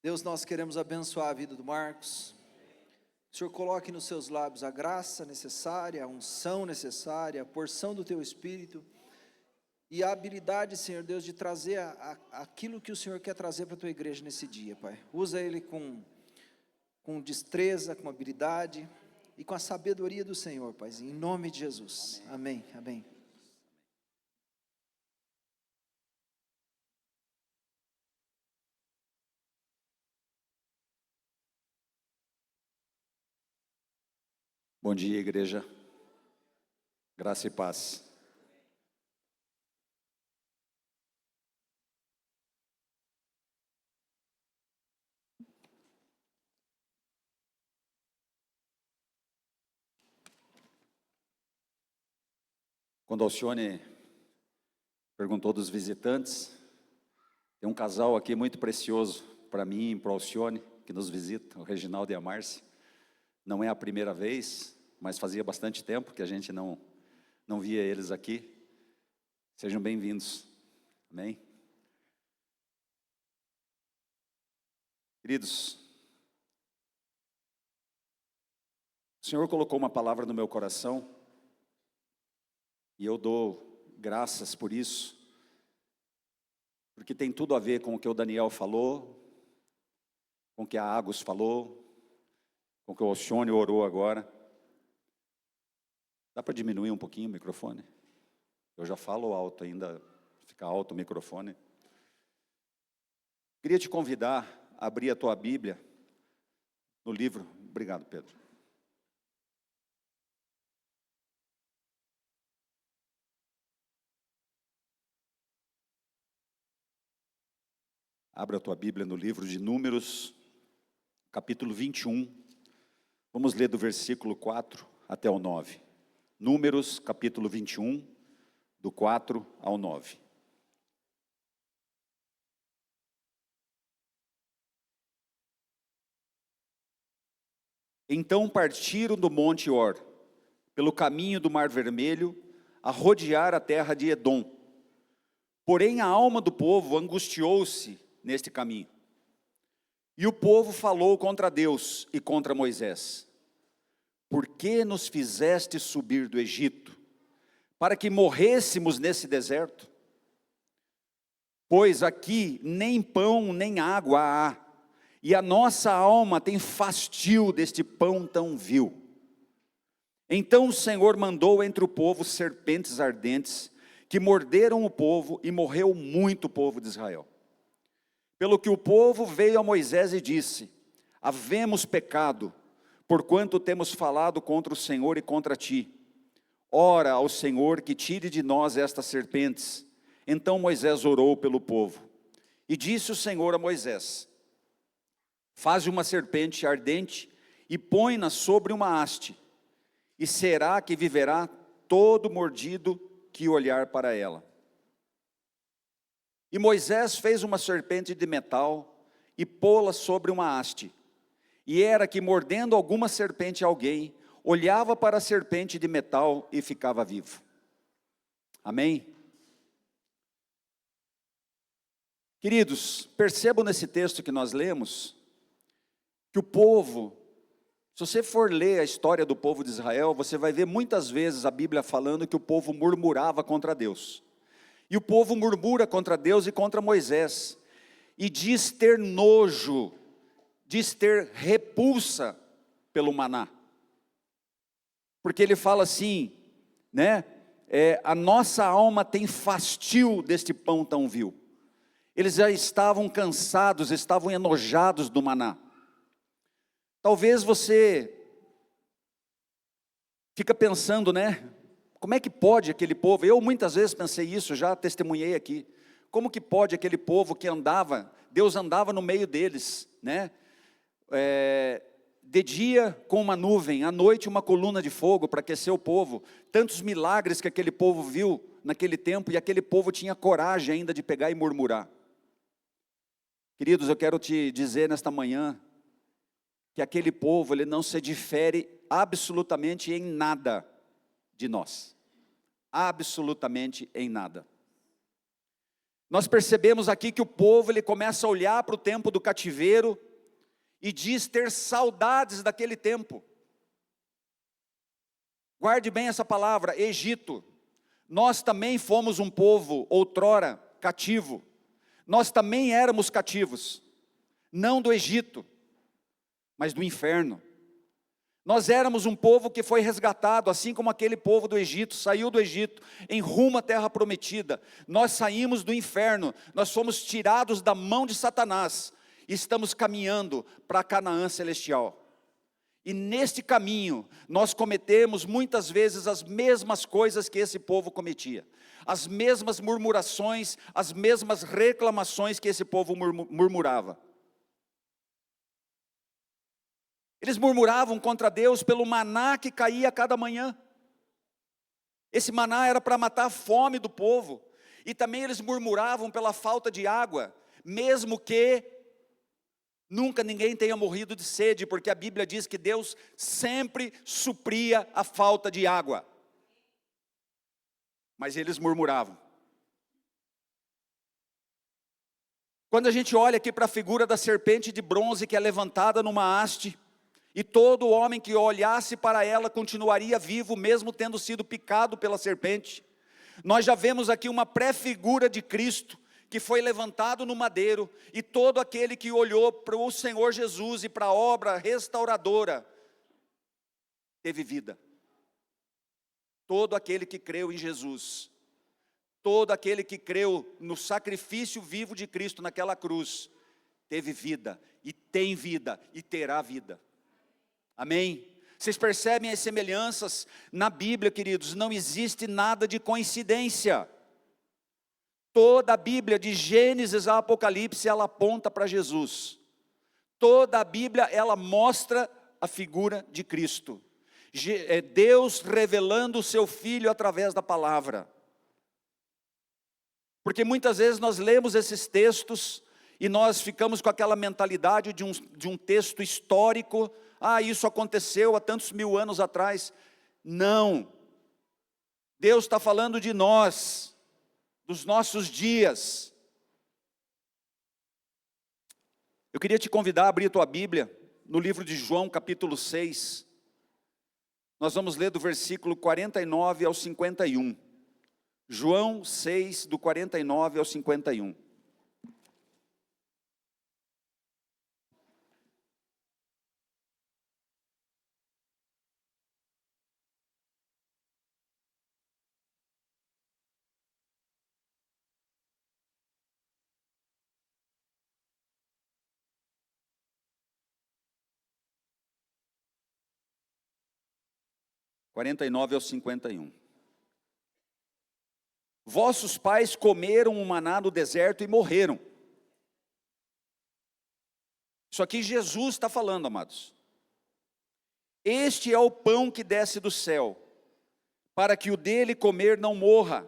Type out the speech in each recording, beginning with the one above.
Deus, nós queremos abençoar a vida do Marcos. O Senhor coloque nos seus lábios a graça necessária, a unção necessária, a porção do Teu Espírito e a habilidade, Senhor Deus, de trazer aquilo que o Senhor quer trazer para a Tua igreja nesse dia, Pai. Usa Ele com destreza, com habilidade e com a sabedoria do Senhor, Pai, em nome de Jesus. Amém, amém. Bom dia, igreja. Graça e paz. Quando Alcione perguntou dos visitantes, tem um casal aqui muito precioso para mim e para o Alcione, que nos visita, o Reginaldo e a Márcia. Não é a primeira vez, mas fazia bastante tempo que a gente não via eles aqui. Sejam bem-vindos. Amém? Queridos, o Senhor colocou uma palavra no meu coração e eu dou graças por isso, porque tem tudo a ver com o que o Daniel falou, com o que a Agus falou, com o que o Alcione orou agora. Dá para diminuir um pouquinho o microfone? Eu já falo alto ainda, fica alto o microfone. Queria te convidar a abrir a tua Bíblia no livro. Obrigado, Pedro. Abra a tua Bíblia no livro de Números, capítulo 21. Vamos ler do versículo 4 até o 9. Números, capítulo 21, do 4 ao 9. Então partiram do monte Or, pelo caminho do Mar Vermelho, a rodear a terra de Edom. Porém a alma do povo angustiou-se neste caminho. E o povo falou contra Deus e contra Moisés: por que nos fizeste subir do Egito, para que morrêssemos nesse deserto? Pois aqui nem pão nem água há, e a nossa alma tem fastio deste pão tão vil. Então o Senhor mandou entre o povo serpentes ardentes, que morderam o povo, e morreu muito o povo de Israel. Pelo que o povo veio a Moisés e disse: havemos pecado, porquanto temos falado contra o Senhor e contra ti. Ora ao Senhor que tire de nós estas serpentes. Então Moisés orou pelo povo. E disse o Senhor a Moisés: faze uma serpente ardente e põe-na sobre uma haste, e será que viverá todo mordido que olhar para ela. E Moisés fez uma serpente de metal e pô-la sobre uma haste. E era que, mordendo alguma serpente alguém, olhava para a serpente de metal e ficava vivo. Amém? Queridos, percebam nesse texto que nós lemos, que o povo, se você for ler a história do povo de Israel, você vai ver muitas vezes a Bíblia falando que o povo murmurava contra Deus. E o povo murmura contra Deus e contra Moisés, e diz ter nojo, diz ter repulsa pelo maná, porque ele fala assim, né? A nossa alma tem fastio deste pão tão vil. Eles já estavam cansados, estavam enojados do maná. Talvez você fica pensando, né? Como é que pode aquele povo? Eu muitas vezes pensei isso, já testemunhei aqui. Como que pode aquele povo que andava, Deus andava no meio deles, né? De dia com uma nuvem, à noite uma coluna de fogo para aquecer o povo. Tantos milagres que aquele povo viu naquele tempo, e aquele povo tinha coragem ainda de pegar e murmurar. Queridos, eu quero te dizer nesta manhã, que aquele povo, ele não se difere absolutamente em nada de nós. Absolutamente em nada. Nós percebemos aqui que o povo, ele começa a olhar para o tempo do cativeiro e diz ter saudades daquele tempo. Guarde bem essa palavra, Egito. Nós também fomos um povo, outrora, cativo. Nós também éramos cativos, não do Egito, mas do inferno. Nós éramos um povo que foi resgatado, assim como aquele povo do Egito, saiu do Egito em rumo à terra prometida. Nós saímos do inferno, nós fomos tirados da mão de Satanás, e estamos caminhando para a Canaã celestial. E neste caminho, nós cometemos muitas vezes as mesmas coisas que esse povo cometia. As mesmas murmurações, as mesmas reclamações que esse povo murmurava. Eles murmuravam contra Deus pelo maná que caía a cada manhã. Esse maná era para matar a fome do povo. E também eles murmuravam pela falta de água, mesmo que nunca ninguém tenha morrido de sede, porque a Bíblia diz que Deus sempre supria a falta de água. Mas eles murmuravam. Quando a gente olha aqui para a figura da serpente de bronze que é levantada numa haste, e todo homem que olhasse para ela continuaria vivo, mesmo tendo sido picado pela serpente. Nós já vemos aqui uma pré-figura de Cristo, que foi levantado no madeiro, e todo aquele que olhou para o Senhor Jesus e para a obra restauradora, teve vida. Todo aquele que creu em Jesus, todo aquele que creu no sacrifício vivo de Cristo naquela cruz, teve vida, e tem vida, e terá vida. Amém? Vocês percebem as semelhanças na Bíblia, queridos? Não existe nada de coincidência. Toda a Bíblia, de Gênesis a Apocalipse, ela aponta para Jesus. Toda a Bíblia, ela mostra a figura de Cristo. É Deus revelando o seu Filho através da palavra. Porque muitas vezes nós lemos esses textos e nós ficamos com aquela mentalidade de um texto histórico. Ah, isso aconteceu há tantos mil anos atrás. Não. Deus está falando de nós, dos nossos dias. Eu queria te convidar a abrir a tua Bíblia no livro de João, capítulo 6. Nós vamos ler do versículo 49 ao 51. João 6, do 49 ao 51. ao 51. Vossos pais comeram o maná no deserto e morreram. Isso aqui Jesus está falando, amados. Este é o pão que desce do céu, para que o dele comer não morra.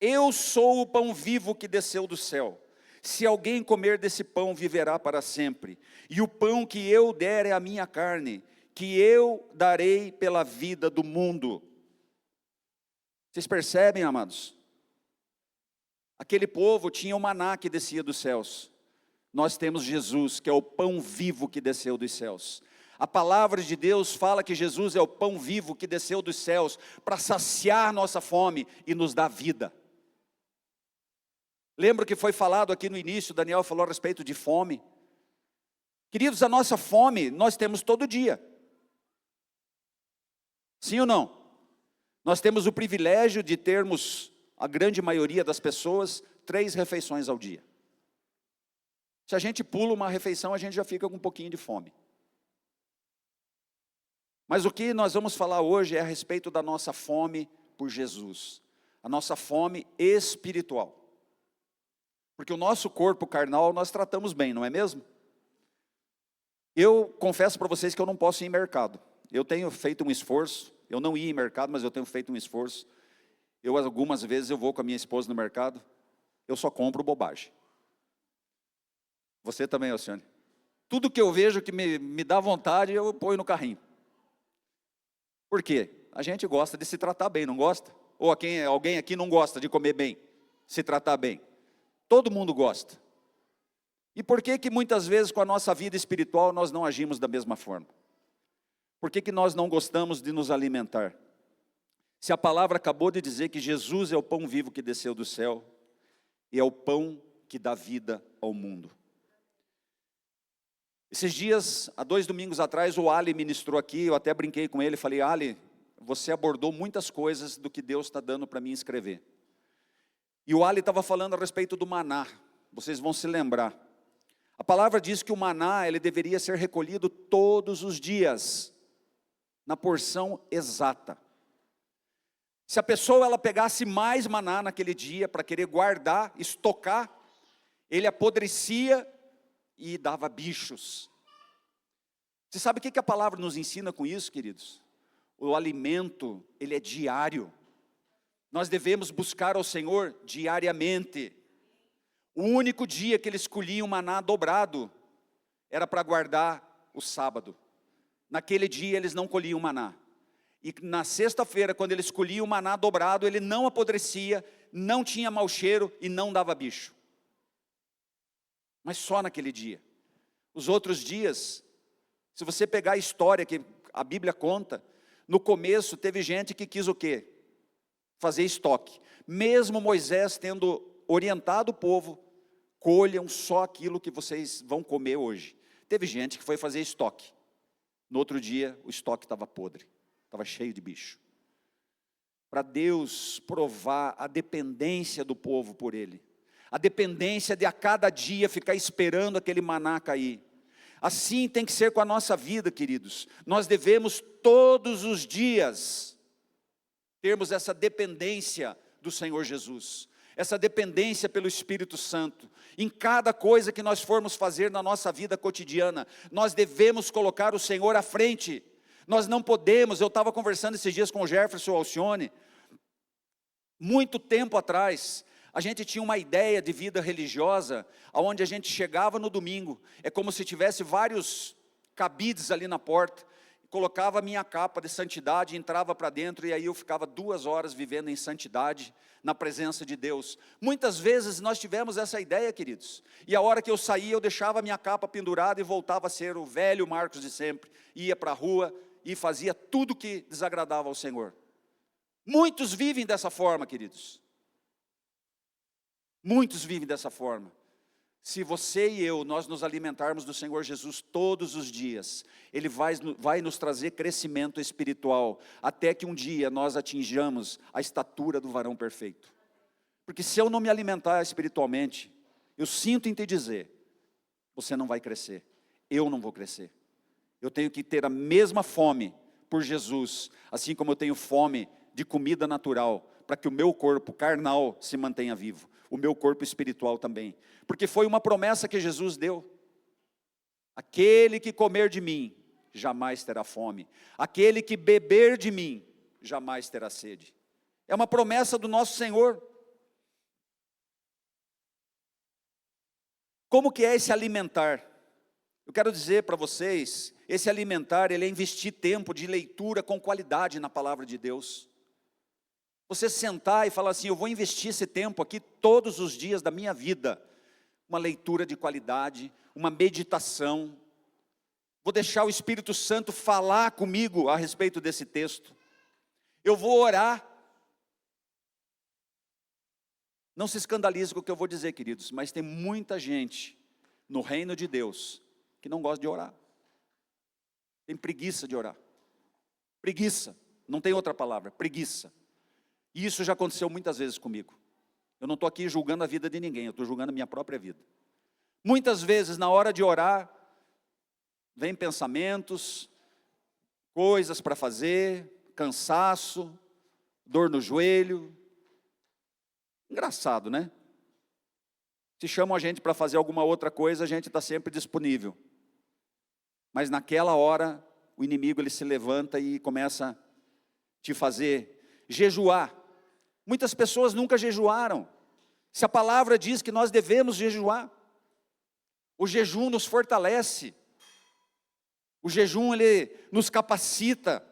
Eu sou o pão vivo que desceu do céu. Se alguém comer desse pão, viverá para sempre. E o pão que eu der é a minha carne, que eu darei pela vida do mundo. Vocês percebem, amados? Aquele povo tinha o maná que descia dos céus. Nós temos Jesus, que é o pão vivo que desceu dos céus. A palavra de Deus fala que Jesus é o pão vivo que desceu dos céus para saciar nossa fome e nos dar vida. Lembra que foi falado aqui no início, Daniel falou a respeito de fome. Queridos, a nossa fome nós temos todo dia. Sim ou não? Nós temos o privilégio de termos, a grande maioria das pessoas, 3 refeições ao dia. Se a gente pula uma refeição, a gente já fica com um pouquinho de fome. Mas o que nós vamos falar hoje é a respeito da nossa fome por Jesus. A nossa fome espiritual. Porque o nosso corpo carnal nós tratamos bem, não é mesmo? Eu confesso para vocês que eu não posso ir em mercado. Eu tenho feito um esforço, eu não ia em mercado, mas eu tenho feito um esforço. Algumas vezes eu vou com a minha esposa no mercado, eu só compro bobagem. Você também, Alcione? Tudo que eu vejo que me dá vontade, eu ponho no carrinho. Por quê? A gente gosta de se tratar bem, não gosta? Ou alguém aqui não gosta de comer bem, se tratar bem? Todo mundo gosta. E por que que muitas vezes com a nossa vida espiritual nós não agimos da mesma forma? Por que que nós não gostamos de nos alimentar? Se a palavra acabou de dizer que Jesus é o pão vivo que desceu do céu, e é o pão que dá vida ao mundo. Esses dias, há 2 domingos atrás, o Ali ministrou aqui, eu até brinquei com ele, falei, Ali, você abordou muitas coisas do que Deus está dando para mim escrever. E o Ali estava falando a respeito do maná, vocês vão se lembrar. A palavra diz que o maná, ele deveria ser recolhido todos os dias, na porção exata. Se a pessoa ela pegasse mais maná naquele dia, para querer guardar, estocar, ele apodrecia e dava bichos. Você sabe o que a palavra nos ensina com isso, queridos? O alimento, ele é diário. Nós devemos buscar ao Senhor diariamente. O único dia que eles colhiam maná dobrado era para guardar o sábado. Naquele dia eles não colhiam maná. E na sexta-feira, quando eles colhiam o maná dobrado, ele não apodrecia, não tinha mau cheiro e não dava bicho. Mas só naquele dia. Os outros dias, se você pegar a história que a Bíblia conta, no começo teve gente que quis o quê? Fazer estoque. Mesmo Moisés tendo orientado o povo, colham só aquilo que vocês vão comer hoje. Teve gente que foi fazer estoque. No outro dia, o estoque estava podre, estava cheio de bicho. Para Deus provar a dependência do povo por Ele. A dependência de a cada dia ficar esperando aquele maná cair. Assim tem que ser com a nossa vida, queridos. Nós devemos todos os dias termos essa dependência do Senhor Jesus. Essa dependência pelo Espírito Santo. Em cada coisa que nós formos fazer na nossa vida cotidiana, nós devemos colocar o Senhor à frente. Nós não podemos, eu estava conversando esses dias com o Jefferson Alcione, muito tempo atrás, a gente tinha uma ideia de vida religiosa, onde a gente chegava no domingo, é como se tivesse vários cabides ali na porta, colocava a minha capa de santidade, entrava para dentro, e aí eu ficava 2 horas vivendo em santidade, na presença de Deus. Muitas vezes nós tivemos essa ideia, queridos, e a hora que eu saía, eu deixava a minha capa pendurada, e voltava a ser o velho Marcos de sempre, ia para a rua, e fazia tudo que desagradava ao Senhor. Muitos vivem dessa forma, queridos. Muitos vivem dessa forma. Se você e eu, nós nos alimentarmos do Senhor Jesus todos os dias, Ele vai nos trazer crescimento espiritual, até que um dia nós atinjamos a estatura do varão perfeito. Porque se eu não me alimentar espiritualmente, eu sinto em te dizer, você não vai crescer, eu não vou crescer. Eu tenho que ter a mesma fome por Jesus, assim como eu tenho fome de comida natural, para que o meu corpo carnal se mantenha vivo, o meu corpo espiritual também, porque foi uma promessa que Jesus deu. Aquele que comer de mim, jamais terá fome, aquele que beber de mim, jamais terá sede. É uma promessa do nosso Senhor. Como que é esse alimentar? Eu quero dizer para vocês, esse alimentar, ele é investir tempo de leitura com qualidade na palavra de Deus. Você sentar e falar assim, eu vou investir esse tempo aqui todos os dias da minha vida. Uma leitura de qualidade, uma meditação. Vou deixar o Espírito Santo falar comigo a respeito desse texto. Eu vou orar. Não se escandalize com o que eu vou dizer, queridos, mas tem muita gente no reino de Deus que não gosta de orar. Tem preguiça de orar. Preguiça, não tem outra palavra, preguiça. E isso já aconteceu muitas vezes comigo. Eu não estou aqui julgando a vida de ninguém, eu estou julgando a minha própria vida. Muitas vezes, na hora de orar, vem pensamentos, coisas para fazer, cansaço, dor no joelho. Engraçado, né? Se chamam a gente para fazer alguma outra coisa, a gente está sempre disponível. Mas naquela hora, o inimigo ele se levanta e começa a te fazer jejuar. Muitas pessoas nunca jejuaram. Se a palavra diz que nós devemos jejuar, o jejum nos fortalece. O jejum ele nos capacita.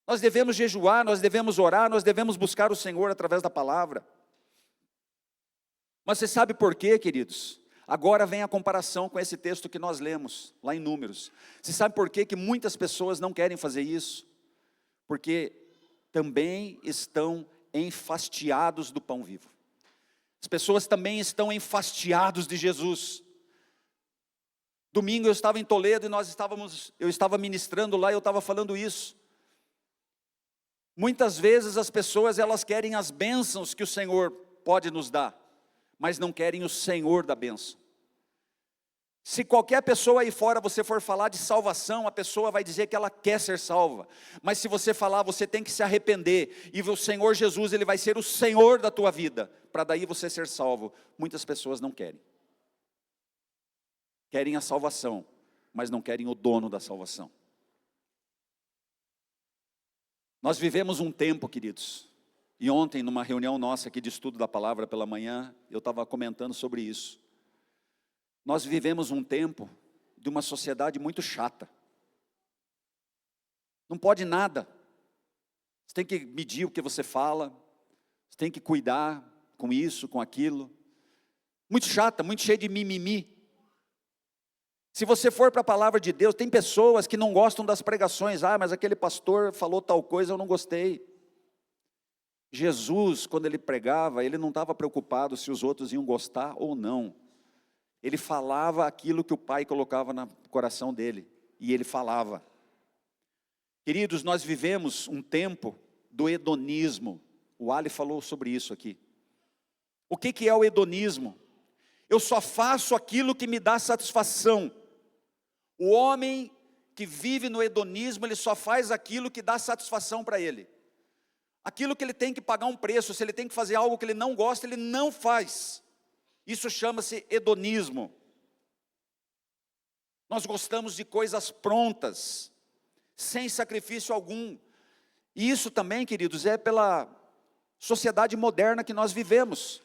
Nós devemos jejuar, nós devemos orar, nós devemos buscar o Senhor através da palavra. Mas você sabe por quê, queridos? Agora vem a comparação com esse texto que nós lemos, lá em Números. Você sabe por quê que muitas pessoas não querem fazer isso? Porque também estão enfastiados do pão vivo. As pessoas também estão enfastiados de Jesus. Domingo eu estava em Toledo e eu estava ministrando lá e eu estava falando isso. Muitas vezes as pessoas, elas querem as bênçãos que o Senhor pode nos dar, mas não querem o Senhor da bênção. Se qualquer pessoa aí fora você for falar de salvação, a pessoa vai dizer que ela quer ser salva. Mas se você falar, você tem que se arrepender, e o Senhor Jesus, Ele vai ser o Senhor da tua vida, para daí você ser salvo. Muitas pessoas não querem. Querem a salvação, mas não querem o dono da salvação. Nós vivemos um tempo, queridos, e ontem numa reunião nossa aqui de estudo da palavra pela manhã, eu estava comentando sobre isso. Nós vivemos um tempo de uma sociedade muito chata. Não pode nada. Você tem que medir o que você fala, você tem que cuidar com isso, com aquilo. Muito chata, muito cheia de mimimi. Se você for para a palavra de Deus, tem pessoas que não gostam das pregações. Ah, mas aquele pastor falou tal coisa, eu não gostei. Jesus, quando ele pregava, ele não estava preocupado se os outros iam gostar ou não. Ele falava aquilo que o Pai colocava no coração dele, e ele falava. Queridos, nós vivemos um tempo do hedonismo. O Ali falou sobre isso aqui. O que é o hedonismo? Eu só faço aquilo que me dá satisfação. O homem que vive no hedonismo, ele só faz aquilo que dá satisfação para ele. Aquilo que ele tem que pagar um preço, se ele tem que fazer algo que ele não gosta, ele não faz. Isso chama-se hedonismo. Nós gostamos de coisas prontas, sem sacrifício algum. E isso também, queridos, é pela sociedade moderna que nós vivemos.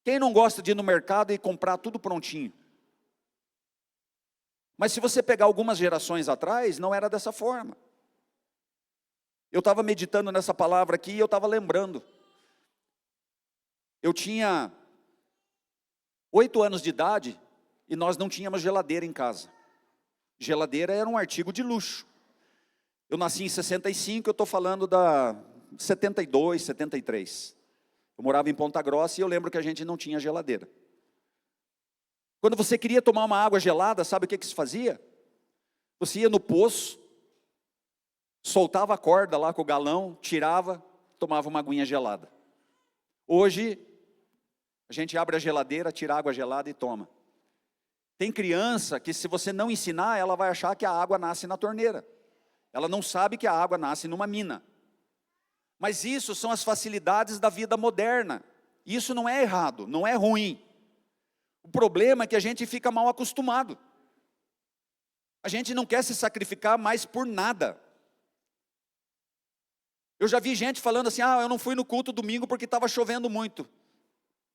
Quem não gosta de ir no mercado e comprar tudo prontinho? Mas se você pegar algumas gerações atrás, não era dessa forma. Eu estava meditando nessa palavra aqui e eu estava lembrando. Eu tinha 8 anos de idade e nós não tínhamos geladeira em casa. Geladeira era um artigo de luxo. Eu nasci em 65, eu estou falando da 72, 73. Eu morava em Ponta Grossa e eu lembro que a gente não tinha geladeira. Quando você queria tomar uma água gelada, sabe o que se fazia? Você ia no poço, soltava a corda lá com o galão, tirava, tomava uma aguinha gelada. Hoje, a gente abre a geladeira, tira a água gelada e toma. Tem criança que, se você não ensinar, ela vai achar que a água nasce na torneira. Ela não sabe que a água nasce numa mina. Mas isso são as facilidades da vida moderna. Isso não é errado, não é ruim. O problema é que a gente fica mal acostumado. A gente não quer se sacrificar mais por nada. Eu já vi gente falando assim, eu não fui no culto domingo porque estava chovendo muito.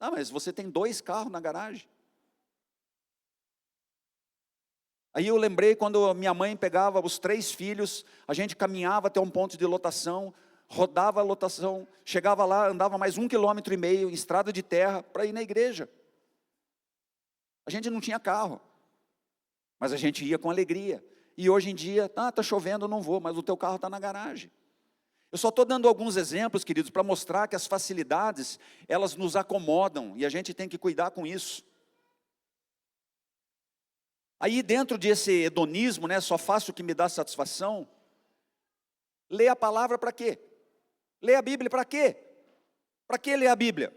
Mas você tem 2 carros na garagem. Aí eu lembrei quando minha mãe pegava os 3 filhos, a gente caminhava até um ponto de lotação, rodava a lotação, chegava lá, andava mais 1,5 km em estrada de terra para ir na igreja. A gente não tinha carro, mas a gente ia com alegria. E hoje em dia, está chovendo, eu não vou, mas o teu carro está na garagem. Eu só estou dando alguns exemplos, queridos, para mostrar que as facilidades, elas nos acomodam, e a gente tem que cuidar com isso. Aí dentro desse hedonismo, só faço o que me dá satisfação, lê a palavra para quê? Lê a Bíblia para quê? Para que ler a Bíblia?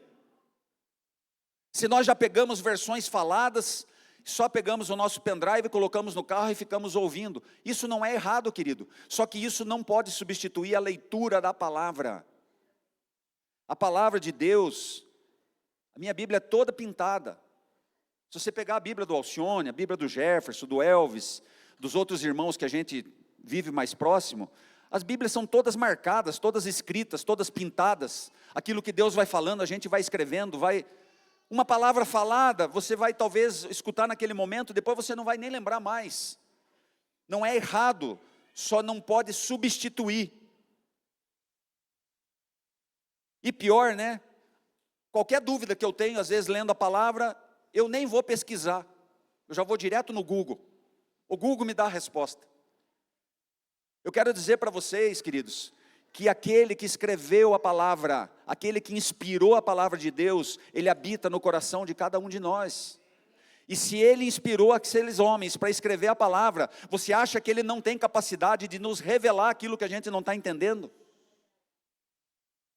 Se nós já pegamos versões faladas, só pegamos o nosso pendrive, colocamos no carro e ficamos ouvindo. Isso não é errado, querido. Só que isso não pode substituir a leitura da palavra. A palavra de Deus, a minha Bíblia é toda pintada. Se você pegar a Bíblia do Alcione, a Bíblia do Jefferson, do Elvis, dos outros irmãos que a gente vive mais próximo, as Bíblias são todas marcadas, todas escritas, todas pintadas. Aquilo que Deus vai falando, a gente vai escrevendo, uma palavra falada, você vai talvez escutar naquele momento, depois você não vai nem lembrar mais. Não é errado, só não pode substituir. E pior, Qualquer dúvida que eu tenho, às vezes lendo a palavra, eu nem vou pesquisar. Eu já vou direto no Google. O Google me dá a resposta. Eu quero dizer para vocês, queridos, que aquele que escreveu a palavra, aquele que inspirou a palavra de Deus, ele habita no coração de cada um de nós. E se ele inspirou aqueles homens para escrever a palavra, você acha que ele não tem capacidade de nos revelar aquilo que a gente não está entendendo?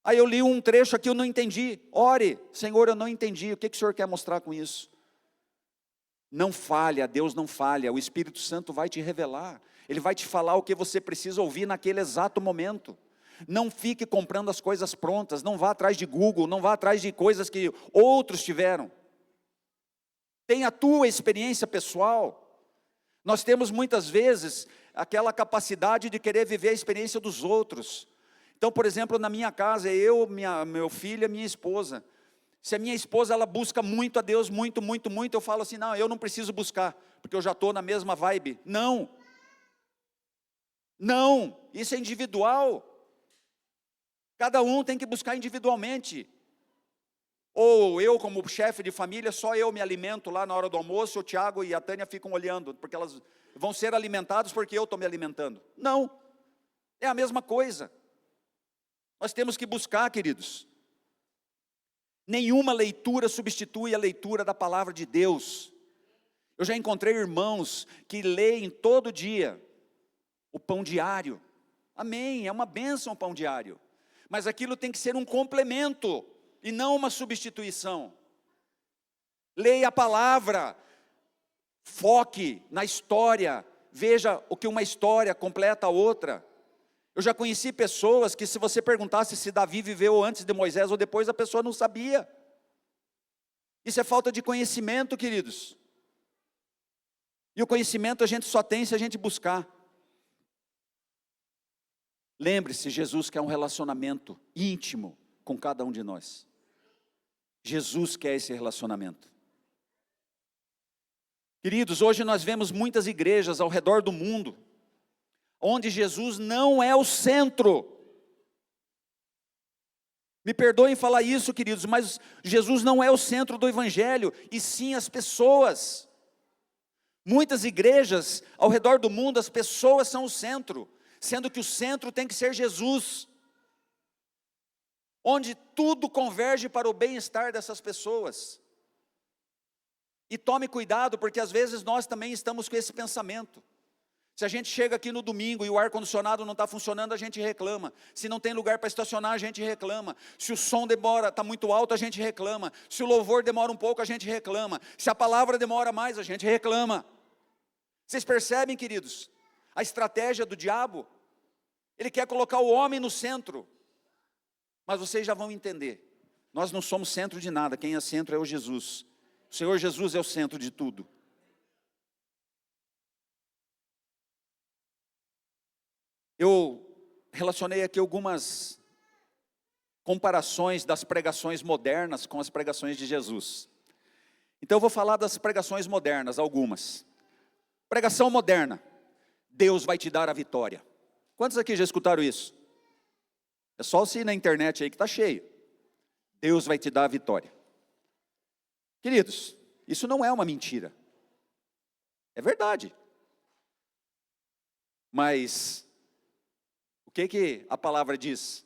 Aí eu li um trecho aqui, eu não entendi. Ore, Senhor, eu não entendi. O que o Senhor quer mostrar com isso? Não falha, Deus não falha. O Espírito Santo vai te revelar. Ele vai te falar o que você precisa ouvir naquele exato momento. Não fique comprando as coisas prontas. Não vá atrás de Google, não vá atrás de coisas que outros tiveram. Tenha a tua experiência pessoal. Nós temos muitas vezes aquela capacidade de querer viver a experiência dos outros. Então, por exemplo, na minha casa, meu filho e minha esposa. Se a minha esposa ela busca muito a Deus, muito, eu falo assim, não, eu não preciso buscar, porque eu já estou na mesma vibe. Não, isso é individual. Cada um tem que buscar individualmente. Ou eu, como chefe de família, só eu me alimento lá na hora do almoço, o Tiago e a Tânia ficam olhando, porque elas vão ser alimentadas porque eu estou me alimentando. Não, é a mesma coisa. Nós temos que buscar, queridos. Nenhuma leitura substitui a leitura da palavra de Deus. Eu já encontrei irmãos que leem todo dia o pão diário. Amém, é uma bênção o pão diário. Mas aquilo tem que ser um complemento e não uma substituição. Leia a palavra, foque na história, veja o que uma história completa a outra. Eu já conheci pessoas que se você perguntasse se Davi viveu antes de Moisés ou depois, a pessoa não sabia. Isso é falta de conhecimento, queridos. E o conhecimento a gente só tem se a gente buscar. Lembre-se, Jesus quer um relacionamento íntimo com cada um de nós. Jesus quer esse relacionamento. Queridos, hoje nós vemos muitas igrejas ao redor do mundo, onde Jesus não é o centro. Me perdoem falar isso, queridos, mas Jesus não é o centro do evangelho, e sim as pessoas. Muitas igrejas ao redor do mundo, as pessoas são o centro, sendo que o centro tem que ser Jesus, onde tudo converge para o bem-estar dessas pessoas. E tome cuidado, porque às vezes nós também estamos com esse pensamento. Se a gente chega aqui no domingo e o ar-condicionado não está funcionando, a gente reclama. Se não tem lugar para estacionar, a gente reclama. Se o som está muito alto, a gente reclama. Se o louvor demora um pouco, a gente reclama. Se a palavra demora mais, a gente reclama. Vocês percebem, queridos? A estratégia do diabo? Ele quer colocar o homem no centro. Mas vocês já vão entender. Nós não somos centro de nada. Quem é centro é o Jesus. O Senhor Jesus é o centro de tudo. Eu relacionei aqui algumas comparações das pregações modernas com as pregações de Jesus. Então eu vou falar das pregações modernas, algumas. Pregação moderna: Deus vai te dar a vitória. Quantos aqui já escutaram isso? É só se ir na internet aí que está cheio. Deus vai te dar a vitória. Queridos, isso não é uma mentira. É verdade. Mas o que a palavra diz?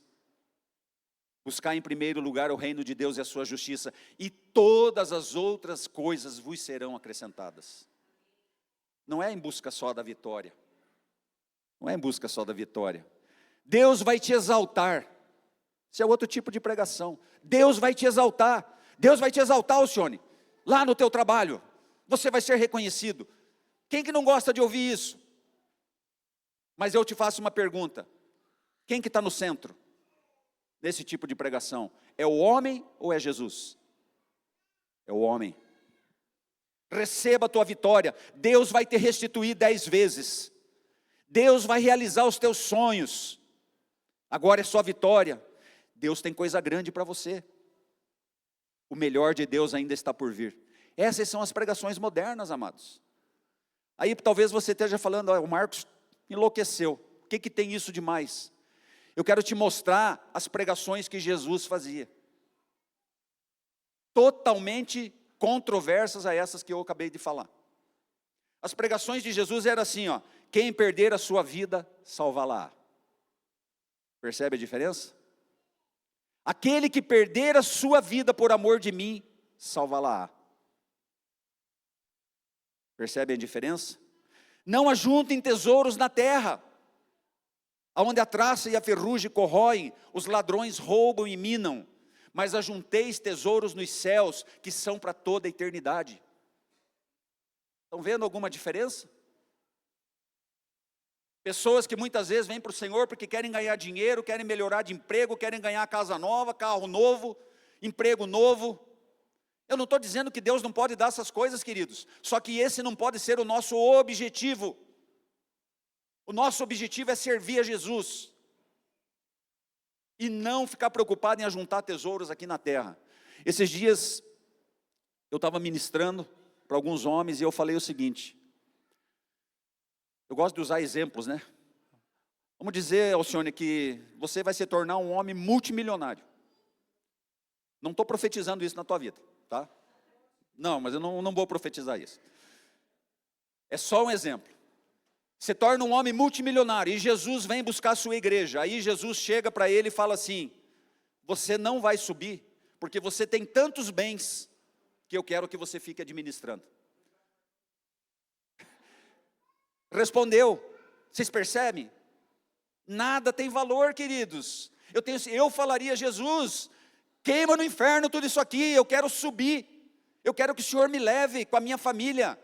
Buscar em primeiro lugar o reino de Deus e a sua justiça, e todas as outras coisas vos serão acrescentadas. Não é em busca só da vitória. Não é em busca só da vitória. Deus vai te exaltar. Esse é outro tipo de pregação. Deus vai te exaltar. Deus vai te exaltar, Alcione. Lá no teu trabalho, você vai ser reconhecido. Quem que não gosta de ouvir isso? Mas eu te faço uma pergunta. Quem que está no centro desse tipo de pregação? É o homem ou é Jesus? É o homem. Receba a tua vitória. Deus vai te restituir 10 vezes. Deus vai realizar os teus sonhos. Agora é só vitória. Deus tem coisa grande para você. O melhor de Deus ainda está por vir. Essas são as pregações modernas, amados. Aí talvez você esteja falando, o Marcos enlouqueceu. O que tem isso de mais? Eu quero te mostrar as pregações que Jesus fazia. totalmente controversas a essas que eu acabei de falar. As pregações de Jesus eram assim, ó: quem perder a sua vida, salvá-la. Percebe a diferença? Aquele que perder a sua vida por amor de mim, salvá-la. Percebe a diferença? Não ajuntem tesouros na terra, aonde a traça e a ferrugem corroem, os ladrões roubam e minam, mas ajunteis tesouros nos céus, que são para toda a eternidade. Estão vendo alguma diferença? Pessoas que muitas vezes vêm para o Senhor porque querem ganhar dinheiro, querem melhorar de emprego, querem ganhar casa nova, carro novo, emprego novo. Eu não estou dizendo que Deus não pode dar essas coisas, queridos, só que esse não pode ser o nosso objetivo. O nosso objetivo é servir a Jesus e não ficar preocupado em ajuntar tesouros aqui na terra. Esses dias eu estava ministrando para alguns homens e eu falei o seguinte: eu gosto de usar exemplos, né? Vamos dizer, Alcione, que você vai se tornar um homem multimilionário. Não estou profetizando isso na tua vida, tá? Não, mas eu não vou profetizar isso. É só um exemplo. Você torna um homem multimilionário e Jesus vem buscar a sua igreja. Aí Jesus chega para ele e fala assim: você não vai subir, porque você tem tantos bens que eu quero que você fique administrando. Respondeu. Vocês percebem? Nada tem valor, queridos. Eu falaria: Jesus, queima no inferno tudo isso aqui, eu quero subir. Eu quero que o Senhor me leve com a minha família.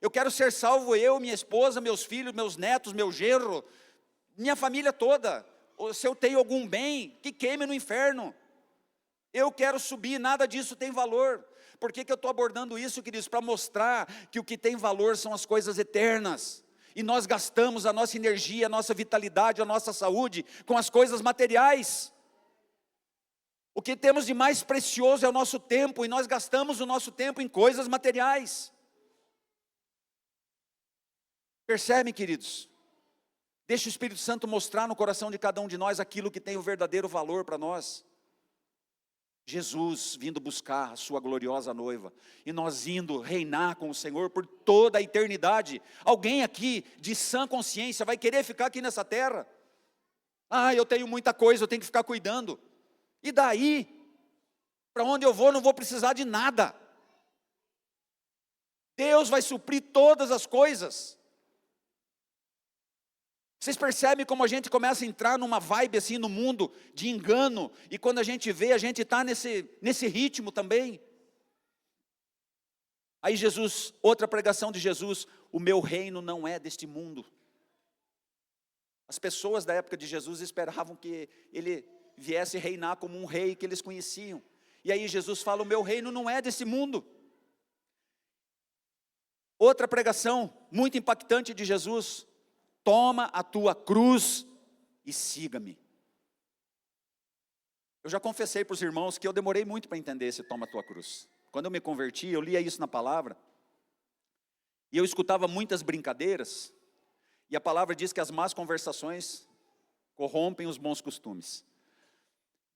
Eu quero ser salvo, eu, minha esposa, meus filhos, meus netos, meu genro, minha família toda. Ou se eu tenho algum bem, que queime no inferno. Eu quero subir, nada disso tem valor. Por que eu estou abordando isso, queridos? Para mostrar que o que tem valor são as coisas eternas. E nós gastamos a nossa energia, a nossa vitalidade, a nossa saúde com as coisas materiais. O que temos de mais precioso é o nosso tempo, e nós gastamos o nosso tempo em coisas materiais. Percebem, queridos? Deixa o Espírito Santo mostrar no coração de cada um de nós aquilo que tem o verdadeiro valor para nós. Jesus vindo buscar a sua gloriosa noiva, e nós indo reinar com o Senhor por toda a eternidade. Alguém aqui de sã consciência vai querer ficar aqui nessa terra? Ah, eu tenho muita coisa, eu tenho que ficar cuidando. E daí? Para onde eu vou, não vou precisar de nada. Deus vai suprir todas as coisas. Vocês percebem como a gente começa a entrar numa vibe assim no mundo de engano, e quando a gente vê, a gente está nesse ritmo também. Aí Jesus, outra pregação de Jesus: o meu reino não é deste mundo. As pessoas da época de Jesus esperavam que ele viesse reinar como um rei que eles conheciam. E aí Jesus fala: o meu reino não é desse mundo. Outra pregação muito impactante de Jesus: toma a tua cruz e siga-me. Eu já confessei para os irmãos que eu demorei muito para entender esse toma a tua cruz. Quando eu me converti, eu lia isso na palavra, e eu escutava muitas brincadeiras, e a palavra diz que as más conversações corrompem os bons costumes.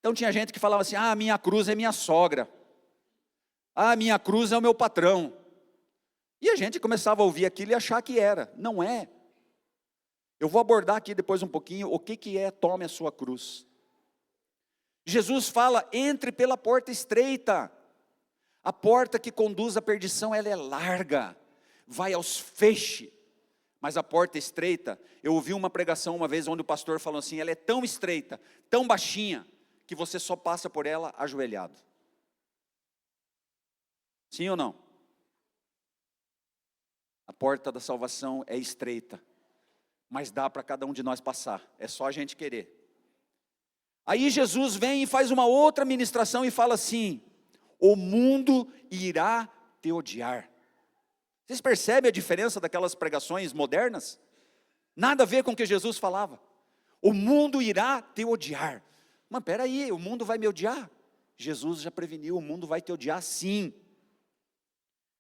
Então tinha gente que falava assim: ah, minha cruz é minha sogra, ah, minha cruz é o meu patrão. E a gente começava a ouvir aquilo e achar que era. Não é. Eu vou abordar aqui depois um pouquinho o que é tome a sua cruz. Jesus fala: entre pela porta estreita. A porta que conduz à perdição, ela é larga, vai aos feixes. Mas a porta estreita, eu ouvi uma pregação uma vez onde o pastor falou assim: ela é tão estreita, tão baixinha, que você só passa por ela ajoelhado. Sim ou não? A porta da salvação é estreita, mas dá para cada um de nós passar, é só a gente querer. Aí Jesus vem e faz uma outra ministração e fala assim: o mundo irá te odiar. Vocês percebem a diferença daquelas pregações modernas? Nada a ver com o que Jesus falava. O mundo irá te odiar. Mas peraí, o mundo vai me odiar? Jesus já preveniu: o mundo vai te odiar sim.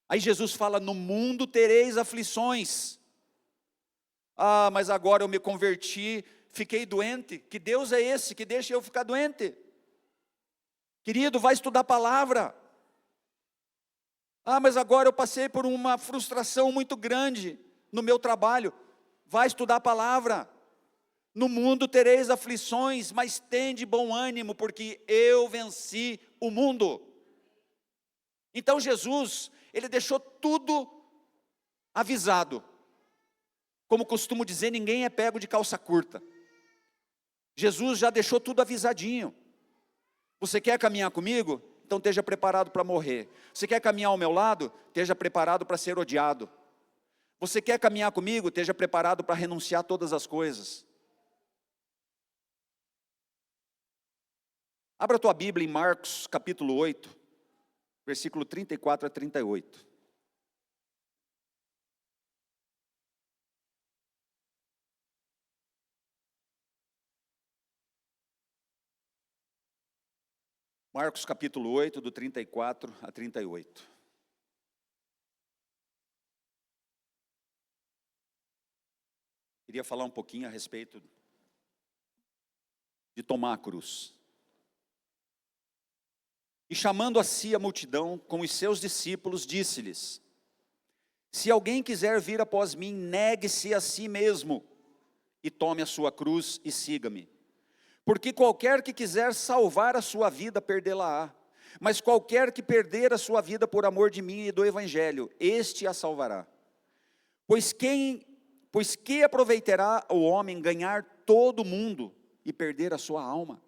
Aí Jesus fala: no mundo tereis aflições. Ah, mas agora eu me converti, fiquei doente. Que Deus é esse que deixa eu ficar doente? Querido, vai estudar a palavra. Ah, mas agora eu passei por uma frustração muito grande no meu trabalho. Vai estudar a palavra. No mundo tereis aflições, mas tende bom ânimo, porque eu venci o mundo. Então Jesus, ele deixou tudo avisado. Como costumo dizer, ninguém é pego de calça curta. Jesus já deixou tudo avisadinho. Você quer caminhar comigo? Então esteja preparado para morrer. Você quer caminhar ao meu lado? Esteja preparado para ser odiado. Você quer caminhar comigo? Esteja preparado para renunciar a todas as coisas. Abra a tua Bíblia em Marcos capítulo 8, versículo 34 a 38. Marcos capítulo 8, do 34 a 38. Queria falar um pouquinho a respeito de tomar a cruz. E chamando a si a multidão com os seus discípulos, disse-lhes: se alguém quiser vir após mim, negue-se a si mesmo e tome a sua cruz e siga-me. Porque qualquer que quiser salvar a sua vida, perdê-la-á. Mas qualquer que perder a sua vida por amor de mim e do evangelho, este a salvará. Pois que aproveitará o homem ganhar todo o mundo e perder a sua alma?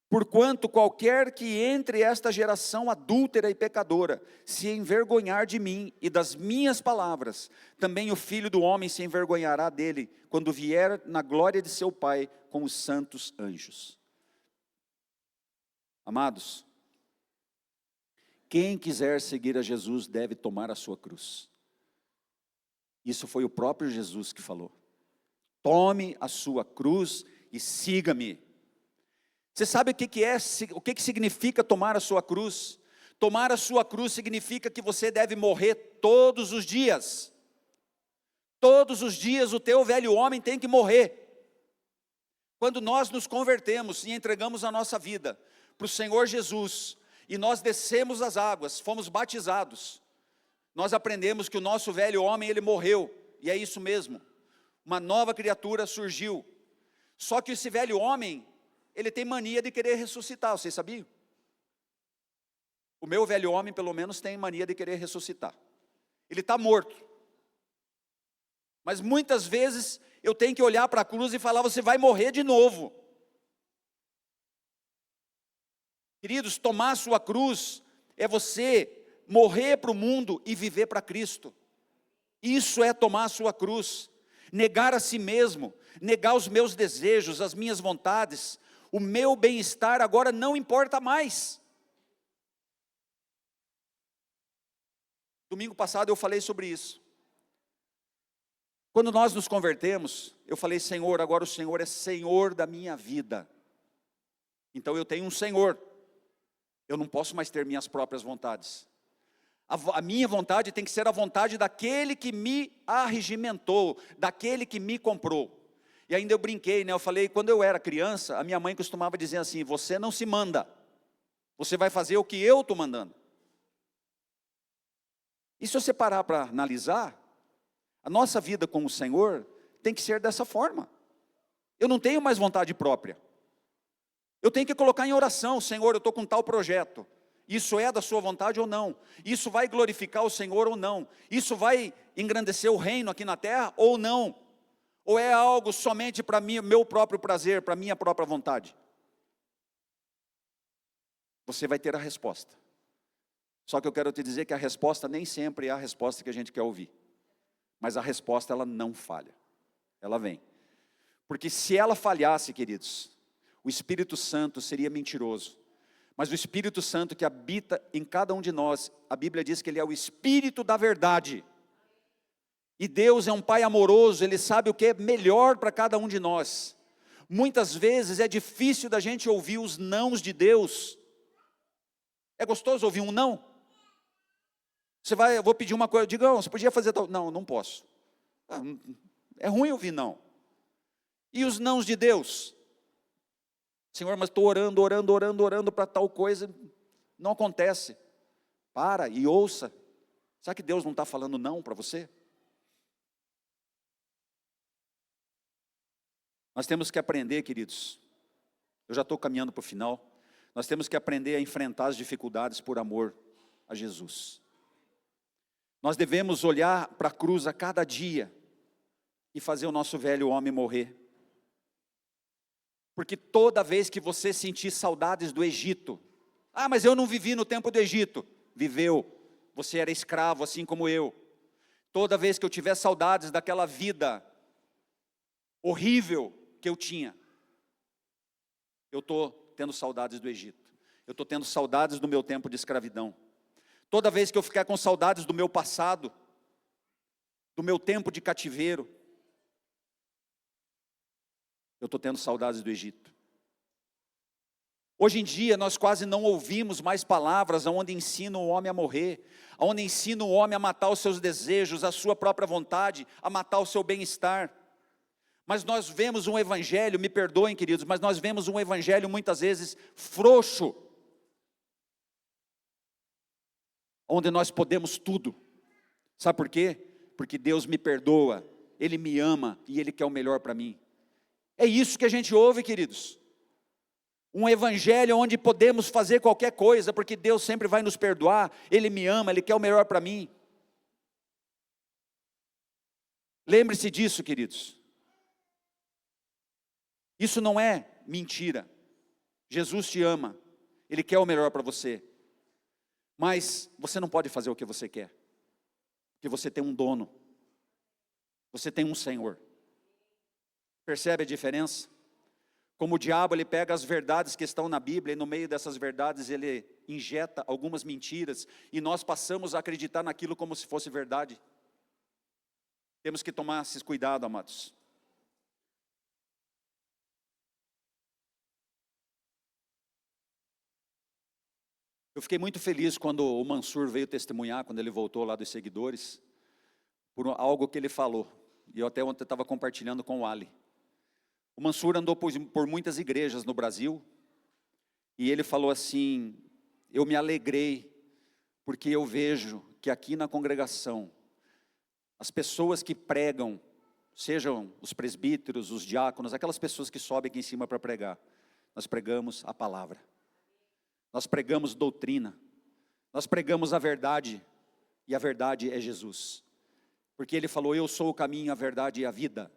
Porquanto qualquer que entre esta geração adúltera e pecadora se envergonhar de mim e das minhas palavras, também o Filho do Homem se envergonhará dele, quando vier na glória de seu Pai com os santos anjos. Amados, quem quiser seguir a Jesus deve tomar a sua cruz. Isso foi o próprio Jesus que falou. Tome a sua cruz e siga-me. Você sabe o que significa tomar a sua cruz? Tomar a sua cruz significa que você deve morrer todos os dias. Todos os dias o teu velho homem tem que morrer. Quando nós nos convertemos e entregamos a nossa vida para o Senhor Jesus, e nós descemos as águas, fomos batizados, nós aprendemos que o nosso velho homem, ele morreu, e é isso mesmo. Uma nova criatura surgiu. Só que esse velho homem, ele tem mania de querer ressuscitar, vocês sabiam? O meu velho homem, pelo menos, tem mania de querer ressuscitar. Ele está morto. Mas muitas vezes eu tenho que olhar para a cruz e falar: você vai morrer de novo. Queridos, tomar a sua cruz é você morrer para o mundo e viver para Cristo. Isso é tomar a sua cruz. Negar a si mesmo, negar os meus desejos, as minhas vontades, o meu bem-estar agora não importa mais. Domingo passado eu falei sobre isso. Quando nós nos convertemos, eu falei: Senhor, agora o Senhor é Senhor da minha vida. Então eu tenho um Senhor. Eu não posso mais ter minhas próprias vontades. A minha vontade tem que ser a vontade daquele que me arregimentou, daquele que me comprou. E ainda eu brinquei, né? Eu falei, quando eu era criança, a minha mãe costumava dizer assim: você não se manda, você vai fazer o que eu estou mandando. E se você parar para analisar, a nossa vida com o Senhor tem que ser dessa forma. Eu não tenho mais vontade própria. Eu tenho que colocar em oração: Senhor, eu estou com tal projeto. Isso é da sua vontade ou não? Isso vai glorificar o Senhor ou não? Isso vai engrandecer o reino aqui na terra ou não? Ou é algo somente para mim, meu próprio prazer, para minha própria vontade? Você vai ter a resposta. Só que eu quero te dizer que a resposta nem sempre é a resposta que a gente quer ouvir. Mas a resposta, ela não falha. Ela vem. Porque se ela falhasse, queridos, o Espírito Santo seria mentiroso. Mas o Espírito Santo que habita em cada um de nós, a Bíblia diz que Ele é o Espírito da verdade. E Deus é um Pai amoroso, Ele sabe o que é melhor para cada um de nós. Muitas vezes é difícil da gente ouvir os nãos de Deus. É gostoso ouvir um não? Eu vou pedir uma coisa, Digão, você podia fazer tal? Não, não posso. É ruim ouvir não. E os nãos de Deus? Senhor, mas estou orando para tal coisa, não acontece. Para e ouça. Será que Deus não está falando não para você? Nós temos que aprender, queridos, eu já estou caminhando para o final, nós temos que aprender a enfrentar as dificuldades por amor a Jesus. Nós devemos olhar para a cruz a cada dia e fazer o nosso velho homem morrer. Porque toda vez que você sentir saudades do Egito, mas eu não vivi no tempo do Egito. Viveu, você era escravo assim como eu. Toda vez que eu tiver saudades daquela vida horrível que eu tinha, eu estou tendo saudades do Egito. Eu estou tendo saudades do meu tempo de escravidão. Toda vez que eu ficar com saudades do meu passado, do meu tempo de cativeiro, eu estou tendo saudades do Egito. Hoje em dia nós quase não ouvimos mais palavras onde ensinam o homem a morrer, onde ensinam o homem a matar os seus desejos, a sua própria vontade, a matar o seu bem-estar. Mas nós vemos um evangelho, me perdoem queridos, mas nós vemos um evangelho muitas vezes frouxo, onde nós podemos tudo. Sabe por quê? Porque Deus me perdoa, Ele me ama e Ele quer o melhor para mim. É isso que a gente ouve, queridos. Um evangelho onde podemos fazer qualquer coisa, porque Deus sempre vai nos perdoar, Ele me ama, Ele quer o melhor para mim. Lembre-se disso, queridos. Isso não é mentira. Jesus te ama, Ele quer o melhor para você. Mas você não pode fazer o que você quer, porque você tem um dono, você tem um Senhor. Percebe a diferença? Como o diabo, ele pega as verdades que estão na Bíblia, e no meio dessas verdades ele injeta algumas mentiras, e nós passamos a acreditar naquilo como se fosse verdade. Temos que tomar esse cuidado, amados. Eu fiquei muito feliz quando o Mansur veio testemunhar, quando ele voltou lá dos seguidores, por algo que ele falou. E eu até ontem estava compartilhando com o Ali. O Mansur andou por muitas igrejas no Brasil, e ele falou assim, eu me alegrei, porque eu vejo que aqui na congregação, as pessoas que pregam, sejam os presbíteros, os diáconos, aquelas pessoas que sobem aqui em cima para pregar, nós pregamos a palavra. Nós pregamos doutrina, nós pregamos a verdade, e a verdade é Jesus, porque Ele falou, eu sou o caminho, a verdade e a vida.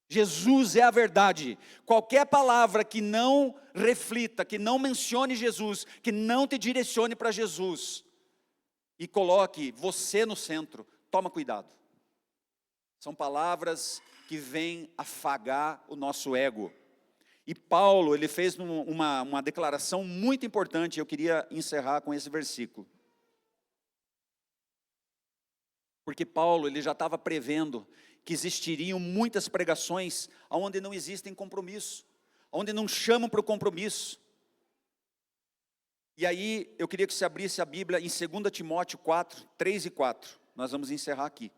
Jesus é a verdade. Qualquer palavra que não reflita, que não mencione Jesus, que não te direcione para Jesus, e coloque você no centro, toma cuidado. São palavras que vêm afagar o nosso ego. E Paulo, ele fez uma declaração muito importante, eu queria encerrar com esse versículo. Porque Paulo, ele já estava prevendo que existiriam muitas pregações onde não existem compromisso, onde não chamam para o compromisso. E aí, eu queria que você abrisse a Bíblia em 2 Timóteo 4, 3 e 4. Nós vamos encerrar aqui.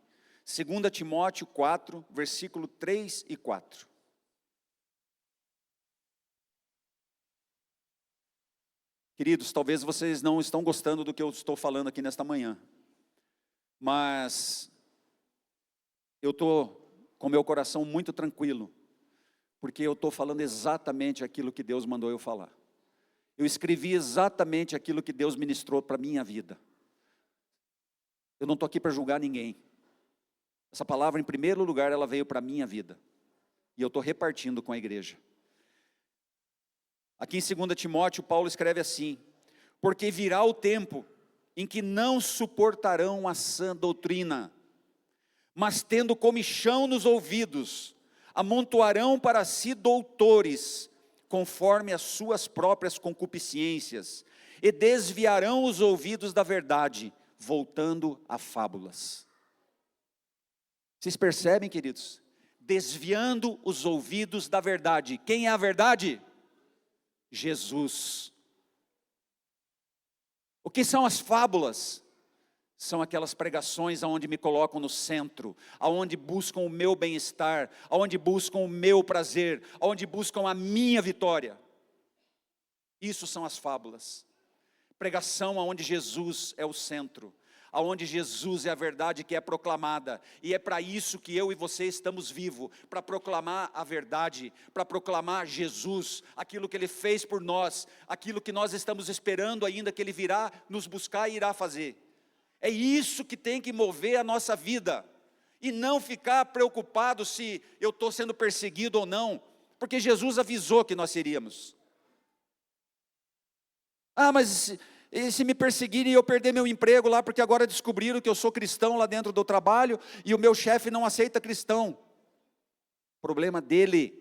2 Timóteo 4, versículo 3 e 4. Queridos, talvez vocês não estão gostando do que eu estou falando aqui nesta manhã, mas eu estou com meu coração muito tranquilo, porque eu estou falando exatamente aquilo que Deus mandou eu falar. Eu escrevi exatamente aquilo que Deus ministrou para a minha vida. Eu não estou aqui para julgar ninguém. Essa palavra, em primeiro lugar, ela veio para a minha vida, e eu estou repartindo com a igreja. Aqui em 2 Timóteo, Paulo escreve assim, porque virá o tempo em que não suportarão a sã doutrina, mas tendo comichão nos ouvidos, amontoarão para si doutores, conforme as suas próprias concupiscências, e desviarão os ouvidos da verdade, voltando a fábulas. Vocês percebem, queridos? Desviando os ouvidos da verdade. Quem é a verdade? Jesus. O que são as fábulas? São aquelas pregações onde me colocam no centro, onde buscam o meu bem-estar, onde buscam o meu prazer, onde buscam a minha vitória. Isso são as fábulas. Pregação onde Jesus é o centro, aonde Jesus é a verdade que é proclamada, e é para isso que eu e você estamos vivos, para proclamar a verdade, para proclamar Jesus, aquilo que Ele fez por nós, aquilo que nós estamos esperando ainda que Ele virá nos buscar e irá fazer. É isso que tem que mover a nossa vida, e não ficar preocupado se eu estou sendo perseguido ou não, porque Jesus avisou que nós seríamos. Mas se me perseguirem e eu perder meu emprego lá, porque agora descobriram que eu sou cristão lá dentro do trabalho, e o meu chefe não aceita cristão. Problema dele,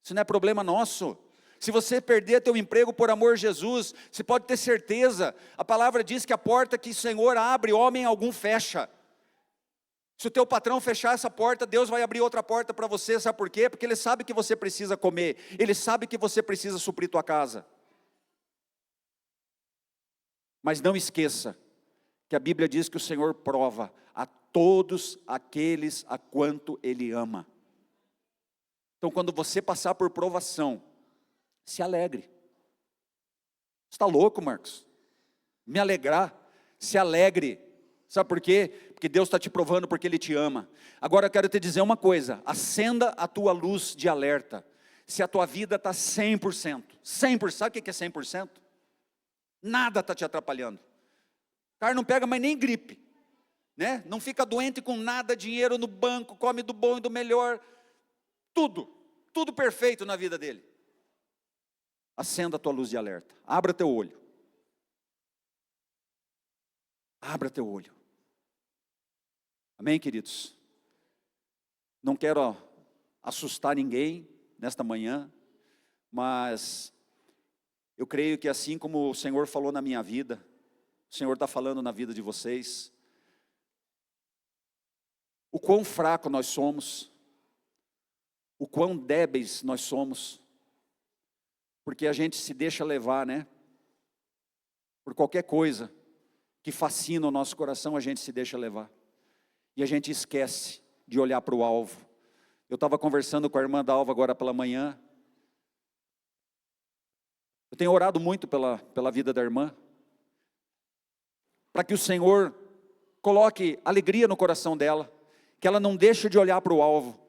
isso não é problema nosso. Se você perder teu emprego por amor de Jesus, você pode ter certeza, a palavra diz que a porta que o Senhor abre, homem algum fecha. Se o teu patrão fechar essa porta, Deus vai abrir outra porta para você, sabe por quê? Porque Ele sabe que você precisa comer, Ele sabe que você precisa suprir tua casa. Mas não esqueça que a Bíblia diz que o Senhor prova a todos aqueles a quanto Ele ama. Então, quando você passar por provação, se alegre. Você está louco, Marcos? Me alegrar? Se alegre. Sabe por quê? Porque Deus está te provando porque Ele te ama. Agora eu quero te dizer uma coisa, acenda a tua luz de alerta. Se a tua vida está 100%, 100%, sabe o que é 100%? Nada está te atrapalhando. O cara não pega mais nem gripe, né? Não fica doente com nada, dinheiro no banco, come do bom e do melhor, tudo perfeito na vida dele. Acenda a tua luz de alerta, abra teu olho. Abra teu olho. Amém, queridos? Não quero assustar ninguém nesta manhã, mas eu creio que assim como o Senhor falou na minha vida, o Senhor está falando na vida de vocês. O quão fraco nós somos, o quão débeis nós somos, porque a gente se deixa levar, né? Por qualquer coisa que fascina o nosso coração, a gente se deixa levar. E a gente esquece de olhar para o alvo. Eu estava conversando com a irmã Dalva agora pela manhã. Eu tenho orado muito pela vida da irmã, para que o Senhor coloque alegria no coração dela, que ela não deixe de olhar para o alvo.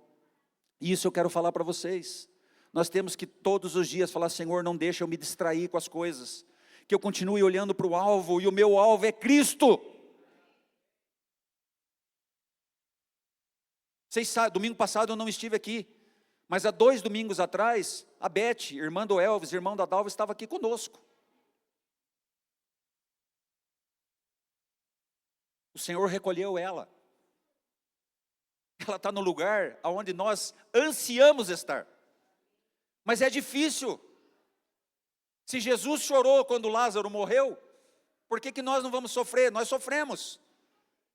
E isso eu quero falar para vocês. Nós temos que todos os dias falar: Senhor, não deixa eu me distrair com as coisas, que eu continue olhando para o alvo, e o meu alvo é Cristo. Vocês sabem, domingo passado eu não estive aqui, mas há 2 domingos atrás, a Beth, irmã do Elvis, irmão da Dalva, estava aqui conosco. O Senhor recolheu ela. Ela está no lugar onde nós ansiamos estar. Mas é difícil. Se Jesus chorou quando Lázaro morreu, por que nós não vamos sofrer? Nós sofremos.